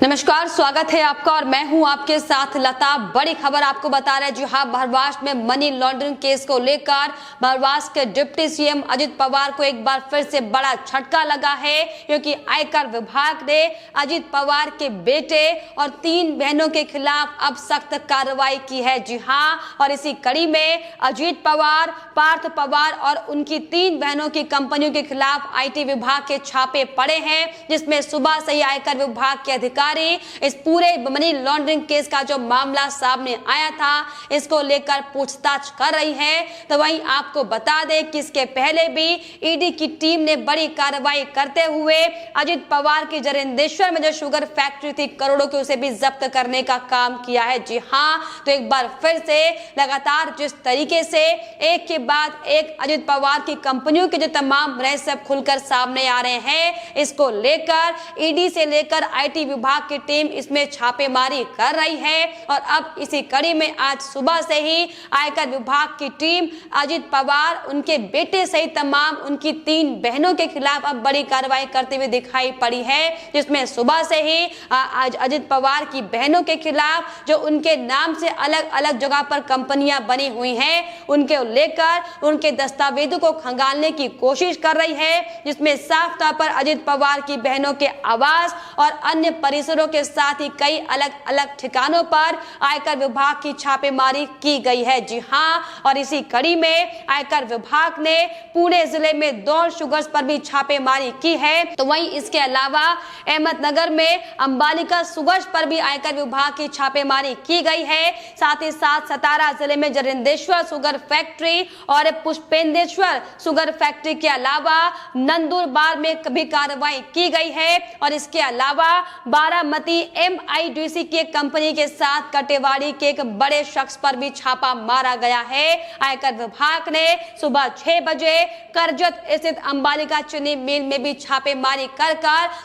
नमस्कार, स्वागत है आपका और मैं हूं आपके साथ लता। बड़ी खबर आपको बता रहे हैं। जी हां, महाराष्ट्र में मनी लॉन्ड्रिंग केस को लेकर महाराष्ट्र के डिप्टी सीएम अजित पवार को एक बार फिर से बड़ा झटका लगा है, क्योंकि आयकर विभाग ने अजित पवार के बेटे और 3 बहनों के खिलाफ अब सख्त कार्रवाई की है। जी हां, और इसी कड़ी में अजित पवार, पार्थ पवार और उनकी 3 बहनों की कंपनियों के खिलाफ आईटी विभाग के छापे पड़े हैं, जिसमें सुबह से ही आयकर विभाग के अधिकारी इस पूरे मनी लॉन्ड्रिंग केस का जो मामला सामने आया था, इसको लेकर पूछताछ कर रही है। तो वहीं आपको बता दें कि इसके पहले भी ईडी की टीम ने बड़ी कार्रवाई करते हुए अजित पवार की जरेंदेश्वर में जो शुगर फैक्ट्री थी करोड़ों की, उसे भी जब्त करने का काम किया है। जी हां, तो एक बार फिर से लगातार जिस तरीके से एक के बाद एक अजित पवार की कंपनियों के जो तमाम रहस्य खुलकर सामने आ रहे हैं, इसको लेकर ईडी से लेकर आईटी विभाग की टीम इसमें छापेमारी कर रही है। और अब इसी कड़ी में आज सुबह से ही आयकर विभाग की टीम अजित पवार, उनके बेटे सहित तमाम उनकी 3 बहनों के खिलाफ अब बड़ी कार्रवाई करते हुए दिखाई पड़ी है, जिसमें सुबह से ही आज अजित पवार की बहनों के खिलाफ जो उनके नाम से अलग अलग जगह पर कंपनियां बनी हुई हैं, उनके लेकर उनके दस्तावेजों को खंगालने की कोशिश कर रही है, जिसमें साफ तौर पर अजित पवार की बहनों के आवास और अन्य परिसरों के साथ ही कई अलग अलग ठिकानों पर आयकर विभाग की छापेमारी की गई है। जी हां, और इसी कड़ी में आयकर विभाग ने पुणे जिले में 2 शुगर्स पर भी छापेमारी की है। तो वहीं इसके अलावा अहमदनगर में अंबालिका शुगर्स पर भी आयकर विभाग की छापेमारी की गई है। साथ ही साथ सतारा जिले में जरेंदेश्वर शुगर फैक्ट्री और पुष्पेंद्रेश्वर शुगर फैक्ट्री के अलावा नंदुरबार में भी कार्रवाई की गई है। और इसके अलावा बारामती MIDC की एक कंपनी के साथ कटेवाड़ी के एक बड़े शख्स पर भी छापा मारा गया है। आयकर विभाग ने सुबह 6 बजे करजत स्थित अंबालिका चीनी मिल में भी छापेमारी कर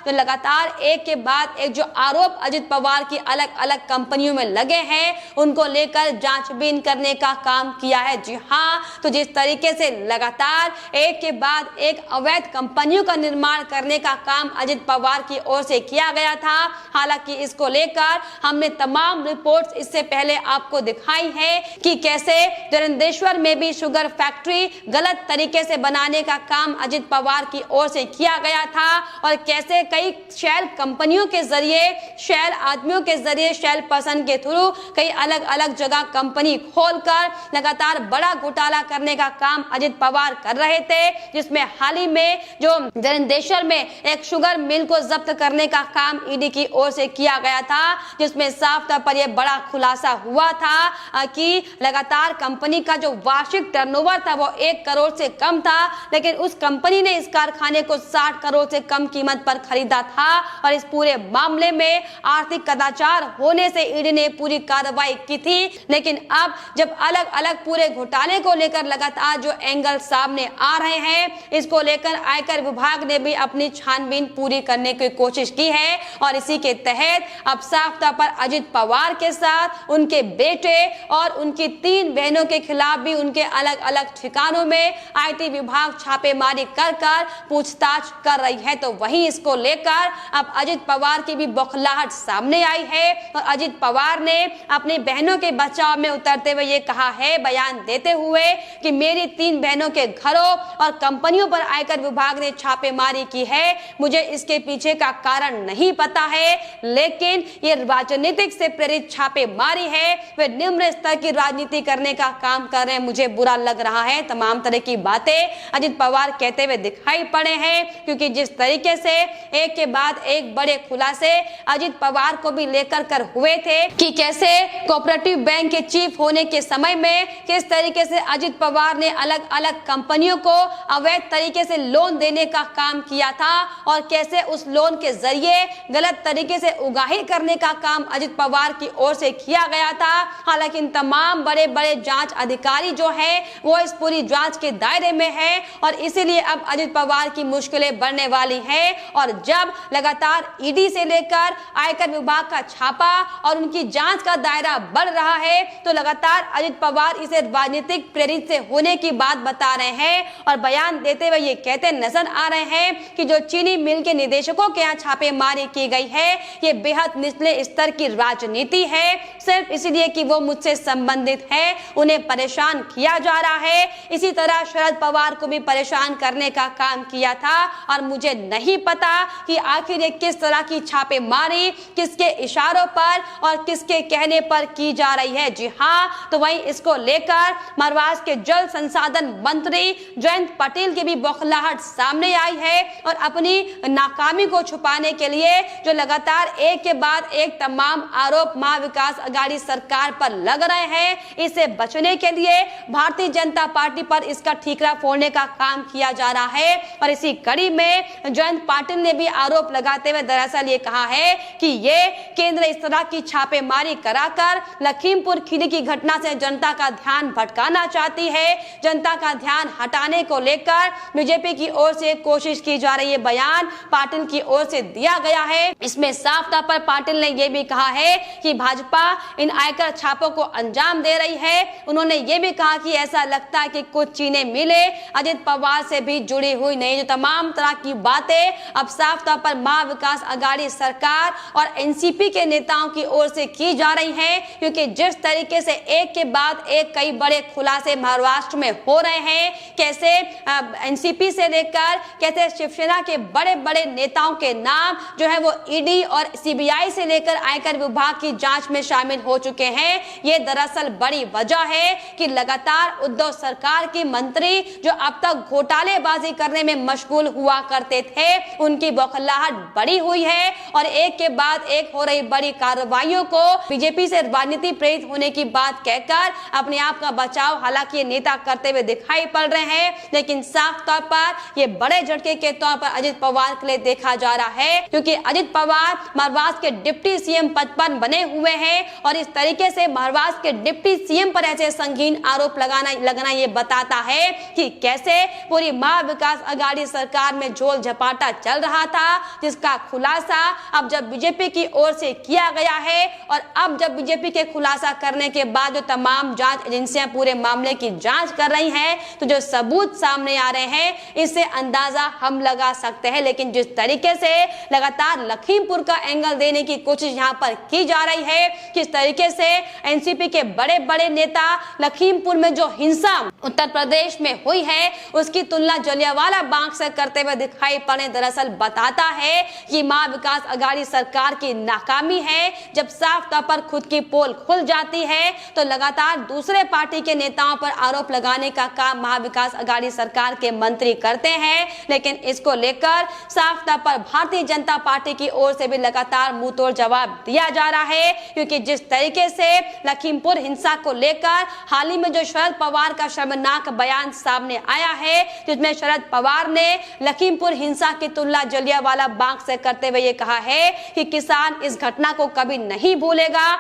जो लगातार एक के बाद एक जो आरोप अजित पवार की अलग अलग कंपनियों में लगे हैं, उनको लेकर जांचबीन करने का काम किया है। जी हां, तो जिस तरीके से लगातार एक के बाद एक अवैध कंपनियों का निर्माण करने का काम अजित पवार की ओर से किया गया था, हालांकि इसको लेकर हमने तमाम रिपोर्ट्स इससे पहले आपको दिखाई है कि कैसे जरेंदेश्वर में भी शुगर फैक्ट्री गलत तरीके से बनाने का काम अजित पवार की ओर से किया गया था, और कैसे कई शैल कंपनियों के जरिए, शैल आदमियों के जरिए, शैल पर्सन के थ्रू कई अलग अलग जगह कंपनी खोलकर लगातार बड़ा घोटाला करने का काम अजित पवार कर रहे थे, जिसमें हाल ही में जो जरेंदेश्वर में एक शुगर मिल को जब्त करने का काम ईडी की ओर से किया गया था, जिसमें साफ तौर पर यह बड़ा खुलासा हुआ था कि लगातार कंपनी का जो वार्षिक टर्नओवर था वो 1 करोड़ से कम था, लेकिन उस कंपनी ने इस कारखाने को 60 करोड़ से कम कीमत पर खरीदा था। और इस पूरे मामले में आर्थिक कदाचार होने से ईडी ने पूरी कार्रवाई की थी। लेकिन अब जब अलग अलग पूरे घोटाले को लेकर लगातार जो एंगल सामने आ रहे हैं, इसको लेकर आयकर विभाग ने भी अपनी छानबीन पूरी करने की कोशिश की है। और इसी के तहत अब साफ तौर पर अजित पवार के साथ उनके बेटे और उनकी 3 बहनों के खिलाफ भी उनके अलग अलग ठिकानों में आईटी विभाग छापेमारी कर पूछताछ कर रही है। तो वहीं इसको लेकर अब अजित पवार की भी बौखलाहट सामने आई है, और अजित पवार ने अपनी बहनों के बचाव में उतरते हुए ये कहा है, बयान देते हुए कि मेरी 3 बहनों के घरों और कंपनियों पर आयकर विभाग ने छापेमारी की है। मुझे इसके पीछे का कारण नहीं पता है, लेकिन ये राजनीतिक से प्रेरित छापेमारी है। वे निम्न स्तर की राजनीति करने का काम कर रहे हैं, मुझे बुरा लग रहा है। तमाम तरह की बातें अजित पवार कहते हुए दिखाई पड़े हैं, क्योंकि जिस तरीके से एक के बाद एक बड़े खुलासे अजित पवार को भी लेकर हुए थे कि कैसे कोऑपरेटिव बैंक के चीफ होने के समय में किस तरीके से अजित पवार ने अलग अलग कंपनियों को अवैध तरीके से लोन देने का काम किया था, और कैसे उस लोन के जरिए गलत तरीके से उगाही करने का काम अजित पवार की ओर से किया गया था। हालांकि तमाम बड़े बड़े जांच अधिकारी जो है वो इस पूरी जांच के दायरे में है, और इसीलिए अब अजित पवार की मुश्किलें बढ़ने वाली हैं। और जब लगातार ईडी से लेकर आयकर विभाग का छापा और उनकी जांच का दायरा बढ़ रहा है, तो लगातार अजित पवार इसे राजनीतिक प्रेरित से होने की बात बता रहे हैं, और बयान देते हुए ये कहते नजर आ रहे हैं कि जो चीनी मिल के निदेशकों के यहाँ छापेमारी की गई है, ये बेहद निचले स्तर की राजनीति है, सिर्फ इसलिए कि वो मुझसे संबंधित है उन्हें परेशान किया जा रहा है। इसी तरह शरद पवार को भी परेशान करने का काम किया था और मुझे नहीं पता कि आखिर ये किस तरह की छापेमारी किसके इशारों पर और किसके कहने पर की जा रही है। जी हाँ, तो वहीं इसको लेकर महाराष्ट्र के जल संसाधन मंत्री जयंत पाटिल की भी बौखलाहट सामने आई है और अपनी नाकामी को छुपाने के लिए जो लगातार एक के बाद एक तमाम आरोप महाविकास अघाड़ी सरकार पर लग रहे हैं, इससे बचने के लिए भारतीय जनता पार्टी पर इसका ठीकरा फोड़ने का काम किया जा रहा है। और इसी कड़ी में जयंत पाटिल ने भी आरोप लगाते हुए दरअसल ये कहा है कि ये केंद्र इस तरह की छापेमारी कराकर लखीमपुर खीरी की घटना से जनता का ध्यान भटकाना चाहती है। जनता का ध्यान हटाने को लेकर बीजेपी की ओर से कोशिश की जा रही है। बयान पाटिल की ओर से दिया गया है, इसमें साफ तौर पर पाटिल ने यह भी कहा है कि भाजपा इन आयकर छापों को अंजाम दे रही है। उन्होंने ये भी कहा कि ऐसा लगता है कि कुछ चीजें मिले अजित पवार से भी जुड़ी हुई नहीं। जो तमाम तरह की बातें अब साफ तौर पर महाविकास अघाड़ी सरकार और एनसीपी के नेताओं की ओर से की जा रही हैं, क्योंकि जिस तरीके से एक के बाद एक कई बड़े खुलासे महाराष्ट्र में हो रहे हैं, कैसे एनसीपी से लेकर कैसे शिवसेना के बड़े बड़े नेताओं के नाम जो है वो ईडी और सीबीआई से लेकर आयकर विभाग की जांच में शामिल हो चुके हैं। ये दरअसल बड़ी वजह है कि लगातार उद्धव सरकार के मंत्री जो अब तक घोटालेबाजी करने में मशगूल हुआ करते थे, उनकी बौखलाहट बढ़ी हुई है और एक के बाद एक हो रही बड़ी कार्रवाइयों को बीजेपी से राजनीति प्रेरित होने की बात कहकर अपने आप का बचाव हालांकि ये नेता करते हुए दिखाई पड़ रहे हैं, लेकिन साफ तौर पर ये बड़े झटके के तौर पर अजित पवार के लिए देखा जा रहा है, क्योंकि अजित पवार महाराष्ट्र के डिप्टी सीएम पद पर बने हुए हैं और इस तरीके से महाराष्ट्र के डिप्टी सीएम पर ऐसे संगीन आरोप लगना ये बताता है कि कैसे पूरी महाविकास अघाड़ी सरकार में झोल झपाटा चल रहा था, जिसका खुलासा अब जब बीजेपी की ओर से किया गया है और अब जब बीजेपी के खुलासा करने के बाद जो तमाम जांच एजेंसियां पूरे मामले की जांच कर रही हैं, तो जो सबूत सामने आ रहे हैं इससे अंदाजा हम लगा सकते हैं। लेकिन जिस तरीके से लगातार लखीमपुर का एंगल देने की कोशिश यहां पर की जा रही है, किस तरीके से एनसीपी के बड़े बड़े नेता लखीमपुर में जो हिंसा उत्तर प्रदेश में हुई है उसकी तुलना जलियांवाला बाग से करते हुए दिखाई पड़े, दरअसल बताता है कि महाविकास अघाड़ी सरकार की नाकामी है। जब साफ तौर पर खुद की पोल खुल जाती है तो लगातार दूसरे पार्टी के नेताओं पर आरोप लगाने का काम महाविकास अघाड़ी सरकार के मंत्री करते हैं, लेकिन इसको लेकर साफ तौर पर भारतीय जनता पार्टी की ओर से भी लगातार मुंहतोड़ जवाब दिया जा रहा है, क्योंकि जिस तरीके से लखीमपुर हिंसा को लेकर हाल ही में जो शरद पवार का शर्मनाक बयान सामने आया है, जिसमें शरद पवार ने लखीमपुर हिंसा की तुलना जलियांवाला बाग से करते हुए ये कहा है कि किसान इस घटना को कभी नहीं भूलेगा।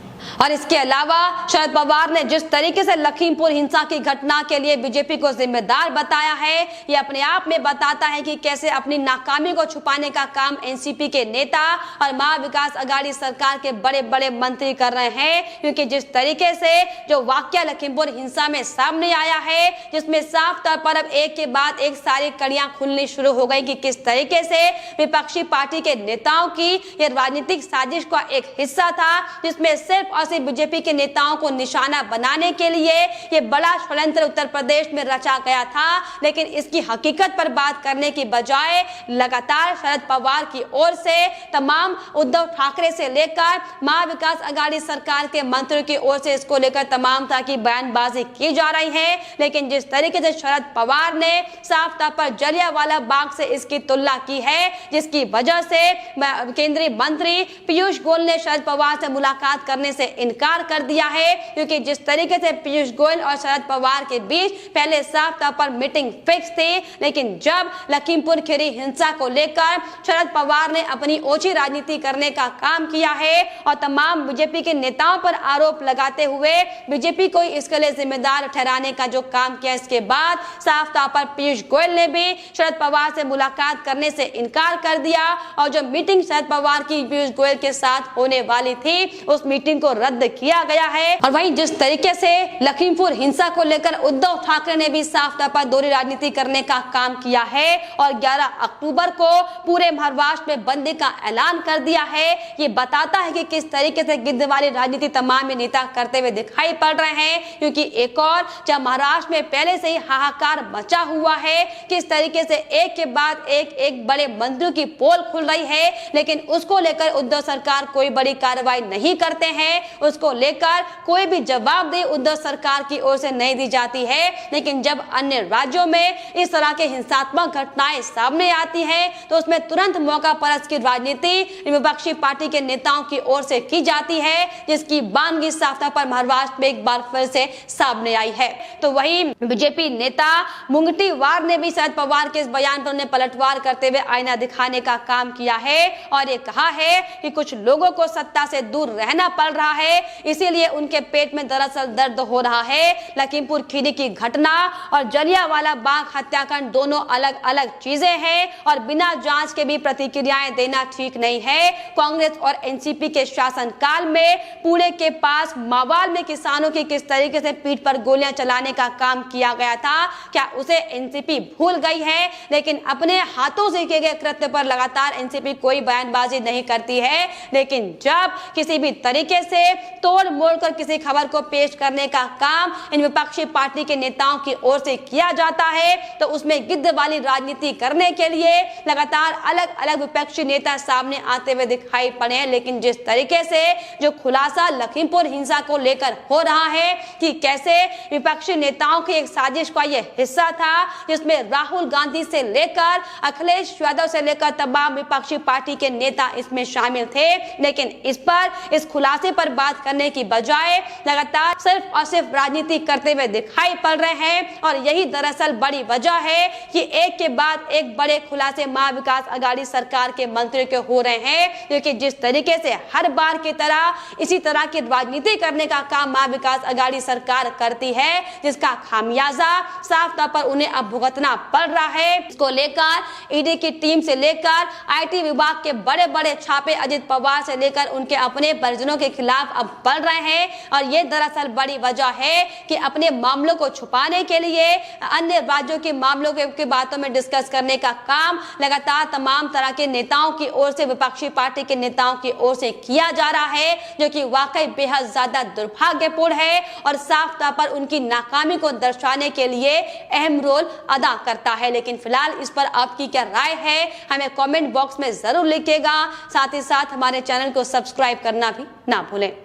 और इसके अलावा शरद पवार ने जिस तरीके से लखीमपुर हिंसा की घटना के लिए बीजेपी को जिम्मेदार बताया है, ये अपने आप में बताता है कि कैसे अपनी नाकामी को छुपाने का काम एनसीपी के नेता और महाविकास अघाड़ी सरकार के बड़े बड़े मंत्री कर रहे हैं। क्योंकि जिस तरीके से जो वाकया लखीमपुर हिंसा में सामने आया है, जिसमें साफ तौर पर अब एक के बाद एक सारी कड़ियां खुलनी शुरू हो गई कि किस तरीके से विपक्षी पार्टी के नेताओं की यह राजनीतिक साजिश का एक हिस्सा था, जिसमें सिर्फ और सिर्फ बीजेपी के नेताओं को निशाना बनाने के लिए यह बड़ा षड्यंत्र उत्तर प्रदेश में रचा गया था। लेकिन इसकी हकीकत पर बात करने की बजाय लगातार शरद पवार की ओर से तमाम उद्धव ठाकरे से लेकर महाविकास अघाड़ी सरकार के मंत्रियों की ओर से इसको लेकर तमाम तरह की बयानबाजी की जा रही है। लेकिन जिस तरीके से शरद पवार ने साफ तौर पर जलियांवाला बाग से इसकी तुलना की है, जिसकी वजह से केंद्रीय मंत्री पीयूष गोयल ने शरद पवार से मुलाकात करने से इनकार कर दिया है, क्योंकि जिस तरीके से पीयूष गोयल और शरद पवार के बीच पहले साफ तौर पर मीटिंग फिक्स थी, लेकिन जब लखीमपुर खीरी हिंसा को लेकर शरद पवार ने अपनी ओछी राजनीति करने का काम किया है और तमाम बीजेपी के नेताओं पर आरोप लगाते हुए बीजेपी को इसके लिए जिम्मेदार ठहराने का जो काम किया, इसके बाद साफ तौर पर पीयूष गोयल ने भी शरद पवार से मुलाकात करने से इनकार कर दिया और जो मीटिंग शरद पवार की पीयूष गोयल के साथ होने वाली थी उस मीटिंग को रद्द किया गया है। और वहीं जिस तरीके से लखीमपुर हिंसा को लेकर उद्धव ठाकरे ने भी साफ तौर पर दोहरी राजनीति करने का काम किया है और 11 अक्टूबर को पूरे महाराष्ट्र में बंदी का ऐलान कर दिया है। ये बताता है कि किस तरीके से गिद्ध वाली राजनीति तमाम नेता करते हुए दिखाई पड़ रहे हैं, क्योंकि एक और जब महाराष्ट्र में पहले से ही हाहाकार मचा हुआ है, किस तरीके से एक के बाद एक बड़े मंत्रियों की पोल खुल रही है, लेकिन उसको लेकर उद्धव सरकार कोई बड़ी कार्रवाई नहीं करते हैं, उसको लेकर कोई भी जवाबदेही उद्धव सरकार की ओर से नहीं दी जाती है। लेकिन जब अन्य राज्यों में इस तरह के हिंसात्मक घटनाएं सामने आती हैं, तो उसमें तुरंत मौका परस्त की राजनीति विपक्षी पार्टी के नेताओं की ओर से की जाती है, जिसकी बानगी साफ तौर पर महाराष्ट्र में एक बार फिर से सामने आई है। तो वही बीजेपी नेता मुंगटीवार ने भी शरद पवार के इस बयान पर उन्हें पलटवार करते हुए आईना दिखाने का काम किया है और ये कहा है कि कुछ लोगों को सत्ता से दूर रहना पड़ रहा है, इसीलिए उनके पेट में दरअसल दर्द हो रहा है। लखीमपुर खीरी की घटना और जलियांवाला बाग हत्याकांड दोनों अलग अलग चीजें हैं और बिना जांच के भी प्रतिक्रियाएं देना ठीक नहीं है। कांग्रेस और एनसीपी के शासनकाल में पुणे के पास मावाल में किसानों की किस तरीके से पीठ पर गोलियां चलाने का काम किया गया था, क्या उसे एनसीपी भूल गई है? लेकिन अपने हाथों से किए गए कृत्य पर लगातार एनसीपी कोई बयानबाजी नहीं करती है, लेकिन जब किसी भी तरीके से तोड़ मोड़ कर किसी खबर को पेश करने का काम इन विपक्षी पार्टी के नेताओं की ओर से किया जाता है, तो उसमें गिद्ध वाली राजनीति करने के लिए लगातार अलग अलग विपक्षी नेता सामने आते हुए दिखाई पड़े हैं। लेकिन जिस तरीके से जो खुलासा लखीमपुर हिंसा को लेकर हो रहा है कि कैसे विपक्षी नेताओं की एक साजिश का यह हिस्सा था, जिसमें राहुल गांधी से लेकर अखिलेश यादव से लेकर तमाम विपक्षी पार्टी के नेता इसमें शामिल थे, लेकिन इस खुलासे पर बात करने की बजाय लगातार सिर्फ और सिर्फ राजनीति करते हुए दिखाई पड़ रहे हैं। और यही दरअसल बड़ी वजह है कि एक के बाद एक बड़े खुलासे महाविकास अघाड़ी सरकार के मंत्रियों के हो रहे हैं, क्योंकि जिस तरीके से हर बार की तरह इसी तरह की राजनीति करने का काम महाविकास अघाड़ी सरकार करती है, जिसका खामियाजा साफ तौर पर उन्हें अब भुगतना पड़ रहा है। इसको लेकर ईडी की टीम से लेकर आईटी विभाग के बड़े बड़े छापे अजित पवार से लेकर उनके अपने परिजनों के खिलाफ अब बढ़ रहे हैं। और ये दरअसल बड़ी वजह है कि अपने मामलों को छुपाने के लिए अन्य राज्यों के मामलों के बातों में डिस्कस करने का काम लगातार तमाम तरह के नेताओं की ओर से, विपक्षी पार्टी के नेताओं की ओर से किया जा रहा है, जो कि वाकई बेहद ज्यादा दुर्भाग्यपूर्ण है और साफ तौर पर उनकी नाकामी को दर्शाने के लिए अहम रोल अदा करता है। लेकिन फिलहाल इस पर आपकी क्या राय है, हमें कमेंट बॉक्स में जरूर लिखिएगा। साथ ही साथ हमारे चैनल को सब्सक्राइब करना भी ना भूलें।